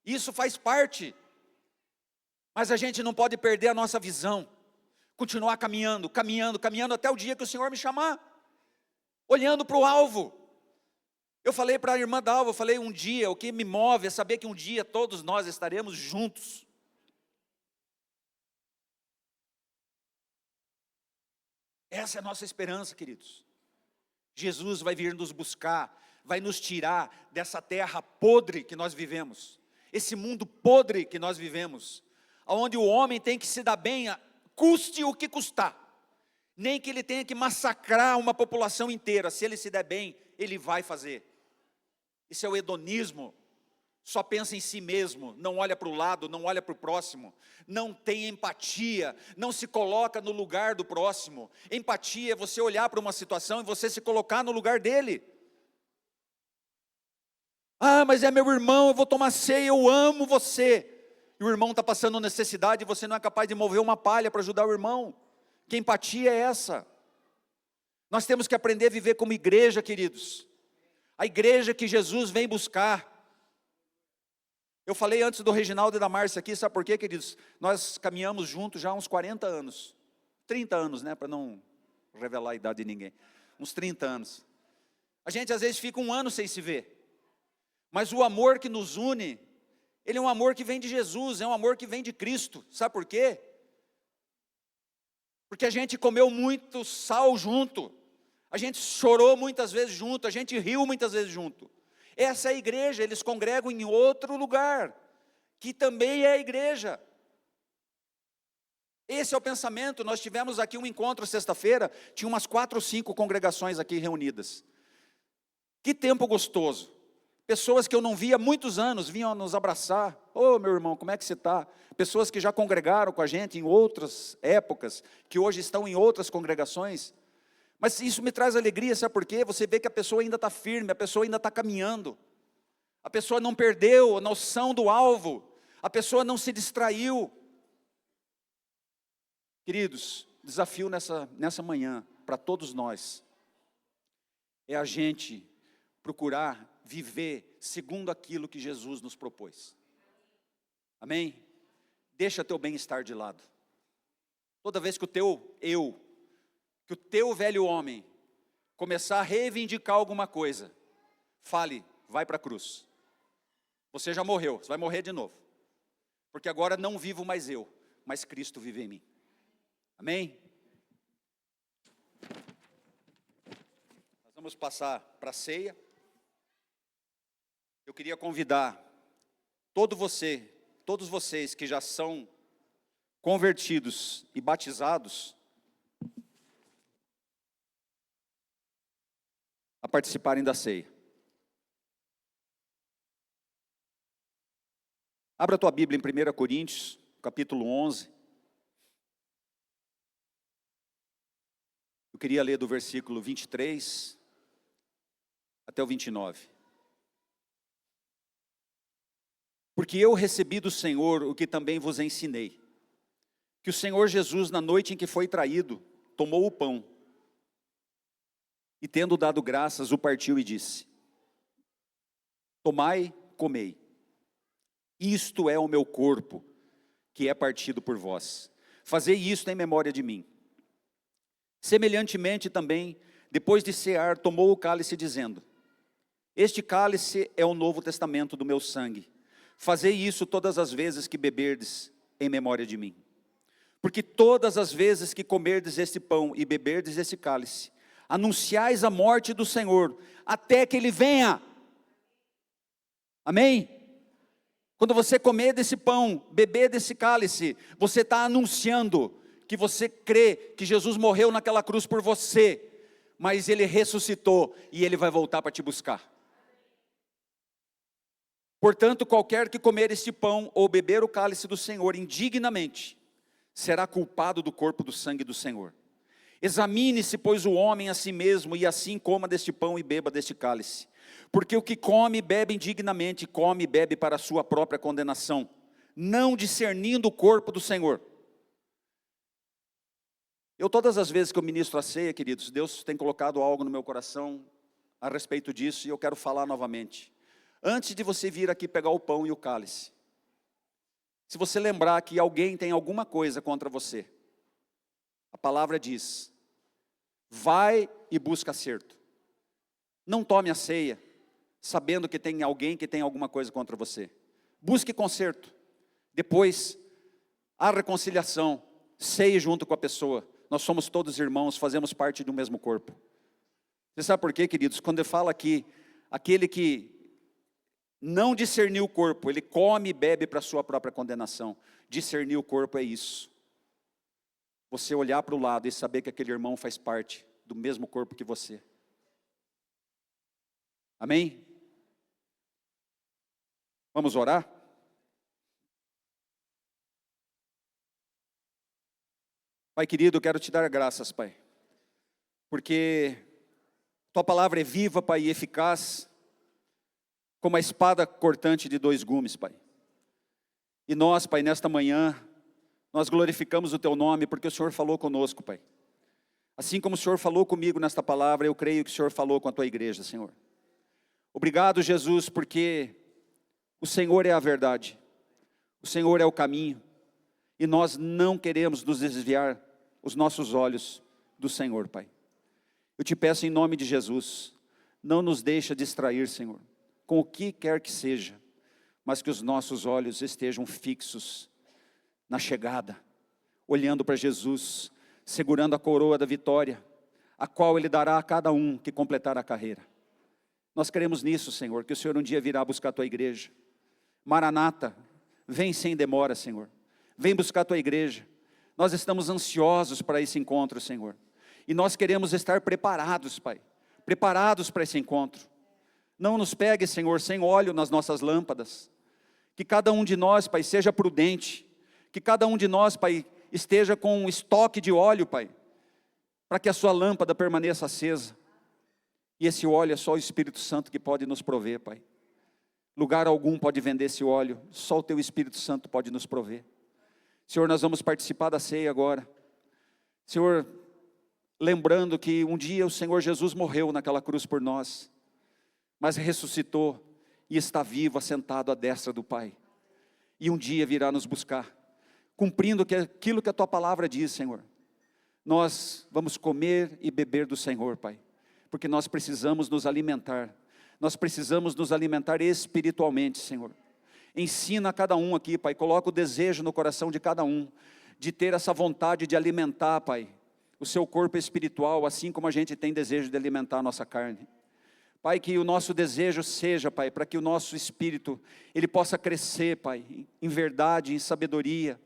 Isso faz parte. Mas a gente não pode perder a nossa visão. Continuar caminhando até o dia que o Senhor me chamar. Olhando para o alvo. Eu falei para a irmã Dalva, eu falei: um dia, o que me move é saber que um dia todos nós estaremos juntos. Essa é a nossa esperança, queridos. Jesus vai vir nos buscar, vai nos tirar dessa terra podre que nós vivemos. Esse mundo podre que nós vivemos. Onde o homem tem que se dar bem, custe o que custar. Nem que ele tenha que massacrar uma população inteira. Se ele se der bem, ele vai fazer. Isso é o hedonismo. Só pensa em si mesmo, não olha para o lado, não olha para o próximo. Não tem empatia, não se coloca no lugar do próximo. Empatia é você olhar para uma situação e você se colocar no lugar dele. Mas é meu irmão, eu vou tomar ceia, eu amo você. E o irmão está passando necessidade e você não é capaz de mover uma palha para ajudar o irmão. Que empatia é essa? Nós temos que aprender a viver como igreja, queridos. A igreja que Jesus vem buscar. Eu falei antes do Reginaldo e da Márcia aqui, sabe por quê, queridos? Nós caminhamos juntos já há uns 40 anos. 30 anos, né, para não revelar a idade de ninguém. Uns 30 anos. A gente às vezes fica um ano sem se ver. Mas o amor que nos une, ele é um amor que vem de Jesus, é um amor que vem de Cristo. Sabe por quê? Porque a gente comeu muito sal junto. a gente chorou muitas vezes junto, a gente riu muitas vezes junto. Essa é a igreja, eles congregam em outro lugar, que também é a igreja. Esse é o pensamento. Nós tivemos aqui um encontro sexta-feira, tinha umas 4 ou 5 congregações aqui reunidas. Que tempo gostoso. Pessoas que eu não via há muitos anos vinham nos abraçar. Ô, meu irmão, como é que você está? Pessoas que já congregaram com a gente em outras épocas, que hoje estão em outras congregações. Mas isso me traz alegria, sabe por quê? Você vê que a pessoa ainda está firme, a pessoa ainda está caminhando. A pessoa não perdeu a noção do alvo, a pessoa não se distraiu. Queridos, desafio nessa manhã, para todos nós, é a gente procurar viver segundo aquilo que Jesus nos propôs. Amém? Deixa teu bem-estar de lado. Toda vez que o teu velho homem começar a reivindicar alguma coisa, fale, vai para a cruz. Você já morreu, você vai morrer de novo. Porque agora não vivo mais eu, mas Cristo vive em mim. Amém? Nós vamos passar para a ceia. Eu queria convidar todos vocês que já são convertidos e batizados, a participarem da ceia. Abra a tua Bíblia em 1 Coríntios, capítulo 11. Eu queria ler do versículo 23 até o 29. Porque eu recebi do Senhor o que também vos ensinei, que o Senhor Jesus, na noite em que foi traído, tomou o pão, e tendo dado graças, o partiu e disse: tomai, comei, isto é o meu corpo, que é partido por vós, fazei isto em memória de mim. Semelhantemente também, depois de cear, tomou o cálice, dizendo: este cálice é o novo testamento do meu sangue, fazei isso todas as vezes que beberdes em memória de mim. Porque todas as vezes que comerdes este pão e beberdes este cálice, anunciais a morte do Senhor, até que Ele venha. Amém? Quando você comer desse pão, beber desse cálice, você está anunciando que você crê que Jesus morreu naquela cruz por você, mas Ele ressuscitou e Ele vai voltar para te buscar. Portanto, qualquer que comer este pão ou beber o cálice do Senhor indignamente, será culpado do corpo do sangue do Senhor. Examine-se, pois, o homem a si mesmo, e assim coma deste pão e beba deste cálice. Porque o que come e bebe indignamente, come e bebe para a sua própria condenação, não discernindo o corpo do Senhor. Todas as vezes que eu ministro a ceia, queridos, Deus tem colocado algo no meu coração a respeito disso, e eu quero falar novamente. Antes de você vir aqui pegar o pão e o cálice, se você lembrar que alguém tem alguma coisa contra você, a palavra diz: vai e busca acerto. Não tome a ceia sabendo que tem alguém que tem alguma coisa contra você. Busque conserto. Depois, a reconciliação. Ceie junto com a pessoa. Nós somos todos irmãos, fazemos parte do mesmo corpo. Você sabe por quê, queridos? Quando eu falo aqui, aquele que não discerniu o corpo, ele come e bebe para a sua própria condenação. Discernir o corpo é isso. Você olhar para o lado e saber que aquele irmão faz parte do mesmo corpo que você. Amém? Vamos orar? Pai querido, eu quero te dar graças, Pai, porque Tua palavra é viva, Pai, e eficaz, como a espada cortante de 2 gumes, Pai. E nós, Pai, nesta manhã, nós glorificamos o Teu nome, porque o Senhor falou conosco, Pai. Assim como o Senhor falou comigo nesta palavra, eu creio que o Senhor falou com a Tua igreja, Senhor. Obrigado, Jesus, porque o Senhor é a verdade, o Senhor é o caminho, e nós não queremos nos desviar os nossos olhos do Senhor, Pai. Eu te peço em nome de Jesus, não nos deixa distrair, Senhor, com o que quer que seja, mas que os nossos olhos estejam fixos na chegada, olhando para Jesus, segurando a coroa da vitória, a qual Ele dará a cada um que completar a carreira. Nós cremos nisso, Senhor, que o Senhor um dia virá buscar a Tua igreja. Maranata, vem sem demora, Senhor. Vem buscar a Tua igreja. Nós estamos ansiosos para esse encontro, Senhor. E nós queremos estar preparados, Pai. Preparados para esse encontro. Não nos pegue, Senhor, sem óleo nas nossas lâmpadas. Que cada um de nós, Pai, seja prudente. Que cada um de nós, Pai, esteja com um estoque de óleo, Pai, para que a sua lâmpada permaneça acesa. E esse óleo é só o Espírito Santo que pode nos prover, Pai. Lugar algum pode vender esse óleo, só o Teu Espírito Santo pode nos prover. Senhor, nós vamos participar da ceia agora. Senhor, lembrando que um dia o Senhor Jesus morreu naquela cruz por nós, mas ressuscitou e está vivo, assentado à destra do Pai. E um dia virá nos buscar, cumprindo aquilo que a Tua palavra diz, Senhor. Nós vamos comer e beber do Senhor, Pai, porque nós precisamos nos alimentar. Nós precisamos nos alimentar espiritualmente, Senhor. Ensina a cada um aqui, Pai, coloca o desejo no coração de cada um, de ter essa vontade de alimentar, Pai, o seu corpo espiritual, assim como a gente tem desejo de alimentar a nossa carne. Pai, que o nosso desejo seja, Pai, para que o nosso espírito, ele possa crescer, Pai, em verdade, em sabedoria,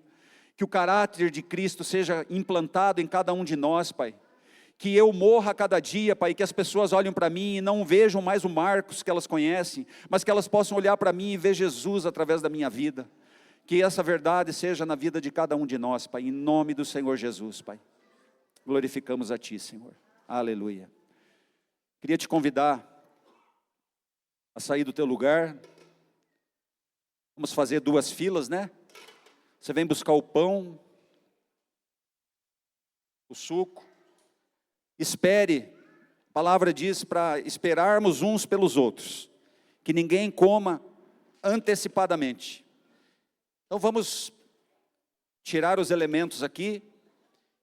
que o caráter de Cristo seja implantado em cada um de nós, Pai, que eu morra a cada dia, Pai, que as pessoas olhem para mim e não vejam mais o Marcos que elas conhecem, mas que elas possam olhar para mim e ver Jesus através da minha vida, que essa verdade seja na vida de cada um de nós, Pai, em nome do Senhor Jesus, Pai. Glorificamos a Ti, Senhor. Aleluia. Queria te convidar a sair do teu lugar. Vamos fazer 2 filas, né? Você vem buscar o pão, o suco. Espere, a palavra diz para esperarmos uns pelos outros, que ninguém coma antecipadamente. Então vamos tirar os elementos aqui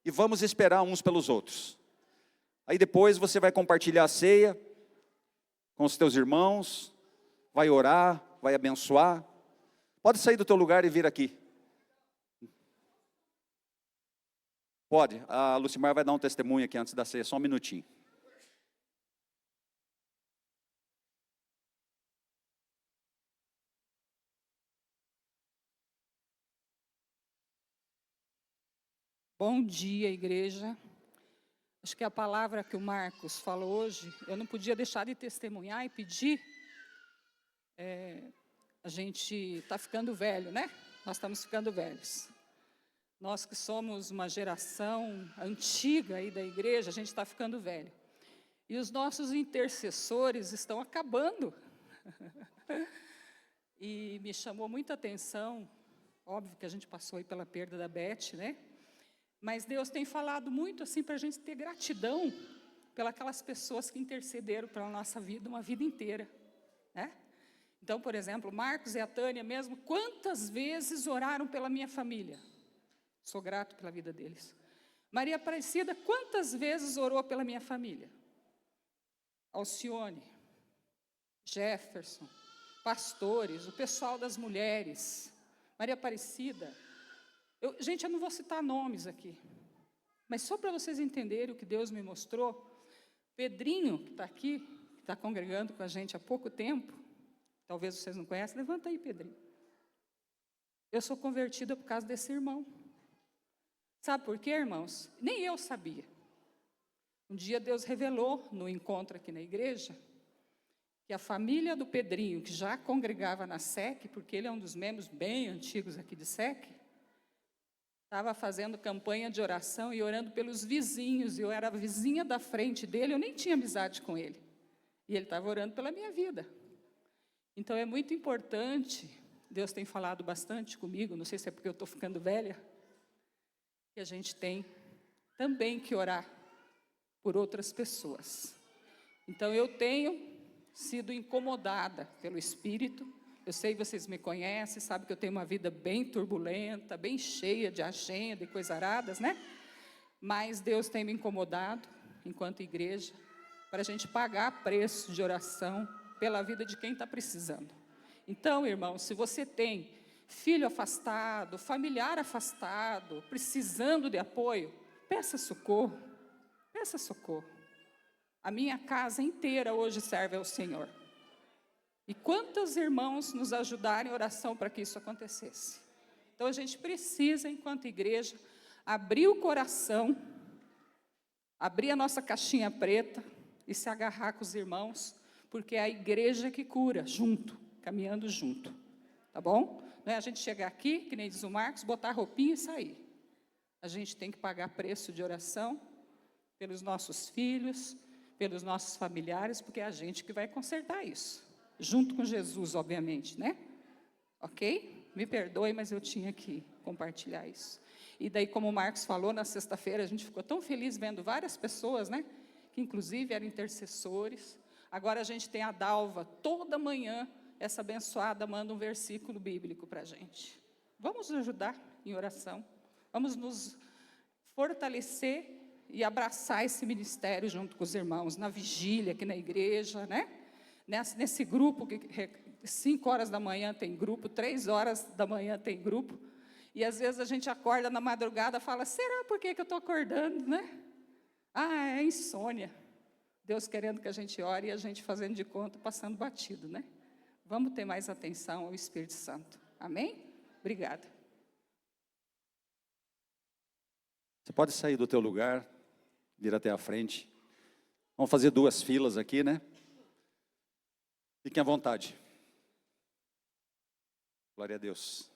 e vamos esperar uns pelos outros. Aí depois você vai compartilhar a ceia com os teus irmãos, vai orar, vai abençoar. Pode sair do teu lugar e vir aqui. Pode, a Lucimar vai dar um testemunho aqui antes da ceia, só um minutinho. Bom dia, igreja. Acho que a palavra que o Marcos falou hoje, eu não podia deixar de testemunhar e pedir. A gente está ficando velho, né? Nós estamos ficando velhos. Nós que somos uma geração antiga aí da igreja, a gente está ficando velho. E os nossos intercessores estão acabando. E me chamou muita atenção, óbvio que a gente passou aí pela perda da Beth, né? Mas Deus tem falado muito assim para a gente ter gratidão pelas pessoas que intercederam pela nossa vida, uma vida inteira, né? Então, por exemplo, Marcos e a Tânia mesmo, quantas vezes oraram pela minha família? Sou grato pela vida deles. Maria Aparecida, quantas vezes orou pela minha família? Alcione, Jefferson, pastores, o pessoal das mulheres, Maria Aparecida. Gente, eu não vou citar nomes aqui, mas só para vocês entenderem o que Deus me mostrou, Pedrinho, que está aqui, que está congregando com a gente há pouco tempo, talvez vocês não conhecem, levanta aí, Pedrinho. Eu sou convertida por causa desse irmão. Sabe por quê, irmãos? Nem eu sabia. Um dia Deus revelou, no encontro aqui na igreja, que a família do Pedrinho, que já congregava na SEC, porque ele é um dos membros bem antigos aqui de SEC, estava fazendo campanha de oração e orando pelos vizinhos, e eu era a vizinha da frente dele, eu nem tinha amizade com ele, e ele estava orando pela minha vida. Então é muito importante, Deus tem falado bastante comigo, não sei se é porque eu estou ficando velha, que a gente tem também que orar por outras pessoas. Então eu tenho sido incomodada pelo Espírito. Eu sei que vocês me conhecem, sabem que eu tenho uma vida bem turbulenta, bem cheia de agenda e coisas aradas, né? Mas Deus tem me incomodado, enquanto igreja, para a gente pagar preço de oração pela vida de quem está precisando. Então, irmão, se você tem filho afastado, familiar afastado, precisando de apoio, peça socorro, peça socorro. A minha casa inteira hoje serve ao Senhor. E quantos irmãos nos ajudaram em oração para que isso acontecesse? Então a gente precisa, enquanto igreja, abrir o coração, abrir a nossa caixinha preta e se agarrar com os irmãos, porque é a igreja que cura, junto, caminhando junto, tá bom? Não é a gente chegar aqui, que nem diz o Marcos, botar roupinha e sair. A gente tem que pagar preço de oração pelos nossos filhos, pelos nossos familiares, porque é a gente que vai consertar isso, junto com Jesus, obviamente, né? Ok? Me perdoe, mas eu tinha que compartilhar isso. E daí, como o Marcos falou, na sexta-feira, a gente ficou tão feliz vendo várias pessoas, né? Que inclusive eram intercessores. Agora a gente tem a Dalva, toda manhã, essa abençoada manda um versículo bíblico para a gente. Vamos ajudar em oração. Vamos nos fortalecer e abraçar esse ministério junto com os irmãos, na vigília, aqui na igreja, né? Nesse grupo, que 5 horas da manhã tem grupo, 3 horas da manhã tem grupo, e às vezes a gente acorda na madrugada e fala, será por que eu estou acordando, né? Ah, é insônia. Deus querendo que a gente ore e a gente fazendo de conta, passando batido, né? Vamos ter mais atenção ao Espírito Santo. Amém? Obrigada. Você pode sair do teu lugar, vir até a frente. Vamos fazer 2 filas aqui, né? Fiquem à vontade. Glória a Deus.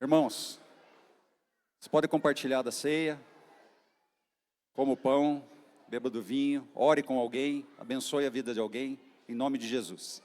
Irmãos, você pode compartilhar da ceia, coma o pão, beba do vinho, ore com alguém, abençoe a vida de alguém, em nome de Jesus.